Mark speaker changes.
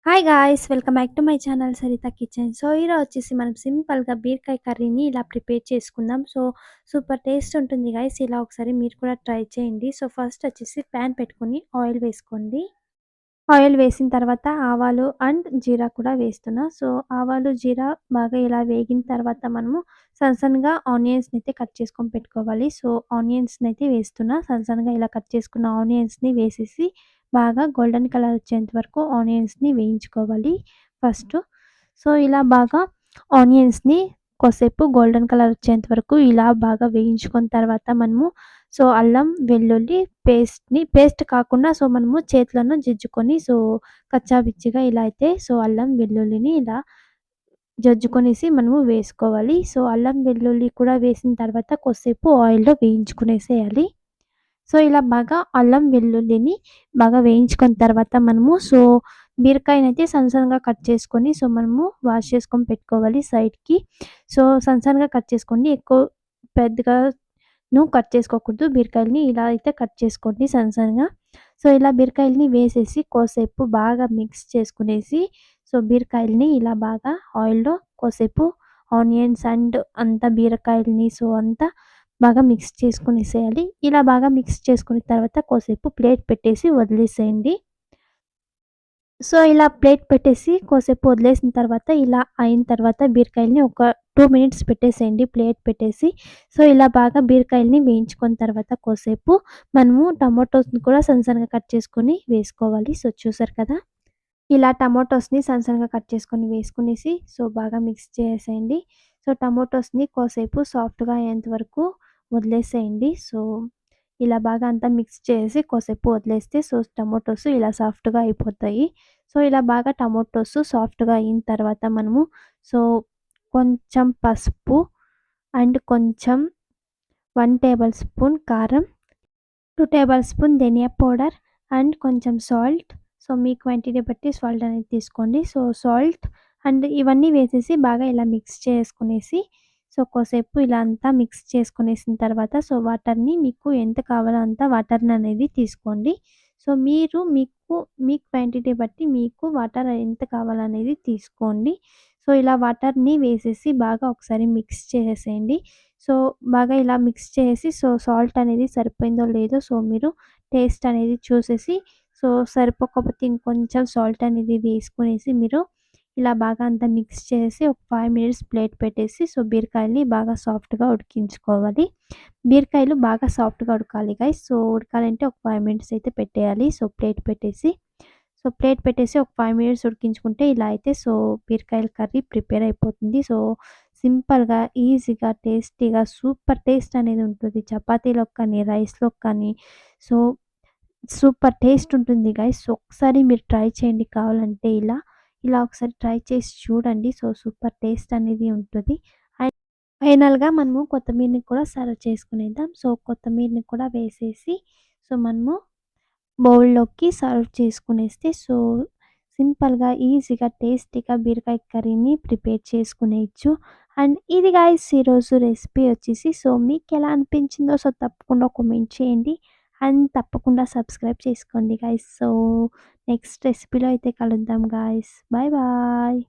Speaker 1: Hi guys! Welcome back to my channel Saritha kitchen. So, ఈరోజు వచ్చేసి మనం సింపుల్‌గా బీరకాయ కర్రీని ఇలా ప్రిపేర్ చేసుకుందాం. సో, సూపర్ టేస్ట్ ఉంటుంది గాయ్స్. ఇలా ఒకసారి మీరు కూడా ట్రై చేయండి. సో, ఫస్ట్ వచ్చేసి ప్యాన్ పెట్టుకొని ఆయిల్ వేసుకోండి. ఆయిల్ వేసిన తర్వాత ఆవాలు అండ్ జీరా కూడా వేస్తున్నా. సో, ఆవాలు, జీరా బాగా ఇలా వేగిన తర్వాత మనము సన్నగా ఆనియన్స్‌నైతే కట్ చేసుకొని పెట్టుకోవాలి. సో, ఆనియన్స్‌నైతే వేస్తున్నా. సన్నగా ఇలా కట్ చేసుకున్న ఆనియన్స్‌ని వేసేసి బాగా గోల్డెన్ కలర్ వచ్చేంత వరకు ఆనియన్స్‌ని వేయించుకోవాలి ఫస్టు. సో, ఇలా బాగా ఆనియన్స్‌ని కొద్దిసేపు గోల్డెన్ కలర్ వచ్చేంత వరకు ఇలా బాగా వేయించుకున్న తర్వాత మనము అల్లం, వెల్లుల్లి పేస్ట్ కాకుండా మనము చేతిలోనే జజ్జుకొని కచ్చా పిచ్చిగా ఇలా అయితే అల్లం, వెల్లుల్లిని ఇలా జజ్జుకొనేసి మనము వేసుకోవాలి. అల్లం, వెల్లుల్లి కూడా వేసిన తర్వాత కొద్దిసేపు ఆయిల్‌లో వేయించుకునేసేయాలి. ఇలా బాగా అల్లం, వెల్లుల్లిని బాగా వేయించుకున్న తర్వాత మనము బీరకాయనైతే సన్నగా కట్ చేసుకొని మనము వాష్ చేసుకొని పెట్టుకోవాలి సైడ్‌కి. సన్నగా కట్ చేసుకోండి. ఎక్కువ పెద్దగాను కట్ చేసుకోకూడదు. బీరకాయలని ఇలా అయితే కట్ చేసుకోండి సన్నగా. ఇలా బీరకాయలని వేసేసి కోసేపు బాగా మిక్స్ చేసుకునేసి బీరకాయలని ఇలా బాగా ఆయిల్‌లో కోసేపు ఆనియన్స్ అండ్ అంతా బీరకాయలని అంతా బాగా మిక్స్ చేసుకునేసేయాలి. ఇలా బాగా మిక్స్ చేసుకున్న తర్వాత కోసేపు ప్లేట్ పెట్టేసి వదిలేసేయండి. ఇలా ప్లేట్ పెట్టేసి కోసేపు వదిలేసిన తర్వాత ఇలా అయిన తర్వాత బీరకాయలని ఒక 2 మినిట్స్ పెట్టేసేయండి ప్లేట్ పెట్టేసి. ఇలా బాగా బీరకాయలని వేయించుకున్న తర్వాత కోసేపు మనము టమాటోస్‌ని కూడా సన్నగా కట్ చేసుకొని వేసుకోవాలి. చూసారు కదా! ఇలా టమాటోస్‌ని సన్నగా కట్ చేసుకొని వేసుకునేసి బాగా మిక్స్ చేసేయండి. టమాటోస్‌ని కోసేపు సాఫ్ట్‌గా అయ్యేంత వరకు వదిలేసేయండి. ఇలా బాగా అంతా మిక్స్ చేసి కోసేపు వదిలేస్తే టమాటోస్ ఇలా సాఫ్ట్‌గా అయిపోతాయి. ఇలా బాగా టమాటోస్ సాఫ్ట్‌గా అయిన తర్వాత మనము సో, కొంచెం పసుపు అండ్ కొంచెం 1 టేబుల్ స్పూన్ కారం, 2 టేబుల్ స్పూన్ ధనియా పౌడర్ అండ్ కొంచెం సాల్ట్. మీ క్వాంటిటీ బట్టి సాల్ట్ అనేది తీసుకోండి. సాల్ట్ అండ్ ఇవన్నీ వేసేసి బాగా ఇలా మిక్స్ చేసుకునేసి కోసేపు ఇలా అంతా మిక్స్ చేసుకునేసిన తర్వాత వాటర్‌ని మీకు ఎంత కావాలో అంత వాటర్‌ని అనేది తీసుకోండి. మీకు మీ క్వాంటిటీ బట్టి మీకు వాటర్ ఎంత కావాలనేది తీసుకోండి. ఇలా వాటర్‌ని వేసేసి బాగా ఒకసారి మిక్స్ చేసేసేయండి. బాగా ఇలా మిక్స్ చేసి సాల్ట్ అనేది సరిపోయిందో లేదో మీరు టేస్ట్ అనేది చూసేసి సరిపోకపోతే ఇంకొంచెం సాల్ట్ అనేది వేసుకునేసి మీరు ఇలా బాగా అంతా మిక్స్ చేసి ఒక 5 మినిట్స్ ప్లేట్ పెట్టేసి బీరకాయలని బాగా సాఫ్ట్‌గా ఉడికించుకోవాలి. బీరకాయలు బాగా సాఫ్ట్‌గా ఉడకాలి గైస్. ఉడకాలంటే ఒక 5 మినిట్స్ అయితే పెట్టేయాలి. ప్లేట్ పెట్టేసి ఒక 5 మినిట్స్ ఉడికించుకుంటే ఇలా అయితే బీరకాయల కర్రీ ప్రిపేర్ అయిపోతుంది. సింపుల్‌గా, ఈజీగా, టేస్టీగా సూపర్ టేస్ట్ అనేది ఉంటుంది. చపాతీలోకి కానీ, రైస్‌లోకి కానీ సో, సూపర్ టేస్ట్ ఉంటుంది గైస్. ఒకసారి మీరు ట్రై చేయండి కావాలంటే ఇలా ఒకసారి ట్రై చేసి చూడండి. సూపర్ టేస్ట్ అనేది ఉంటది. అండ్ ఫైనల్‌గా మనము కొత్తిమీరని కూడా సర్వ్ చేసుకునేద్దాం. కొత్తిమీరని కూడా వేసేసి మనము బౌల్‌లోకి సర్వ్ చేసుకునేస్తే సింపుల్‌గా, ఈజీగా, టేస్టీగా బీరకాయ కర్రీని ప్రిపేర్ చేసుకునేయొచ్చు. అండ్ ఇది గైస్ ఈరోజు రెసిపీ వచ్చేసి మీకెలా అనిపించిందో తప్పకుండా కామెంట్ చేయండి. అండ్ తప్పకుండా సబ్స్క్రైబ్ చేసుకోండి గైస్. నెక్స్ట్ రెసిపీలో అయితే కలుద్దాం గైస్. Bye bye.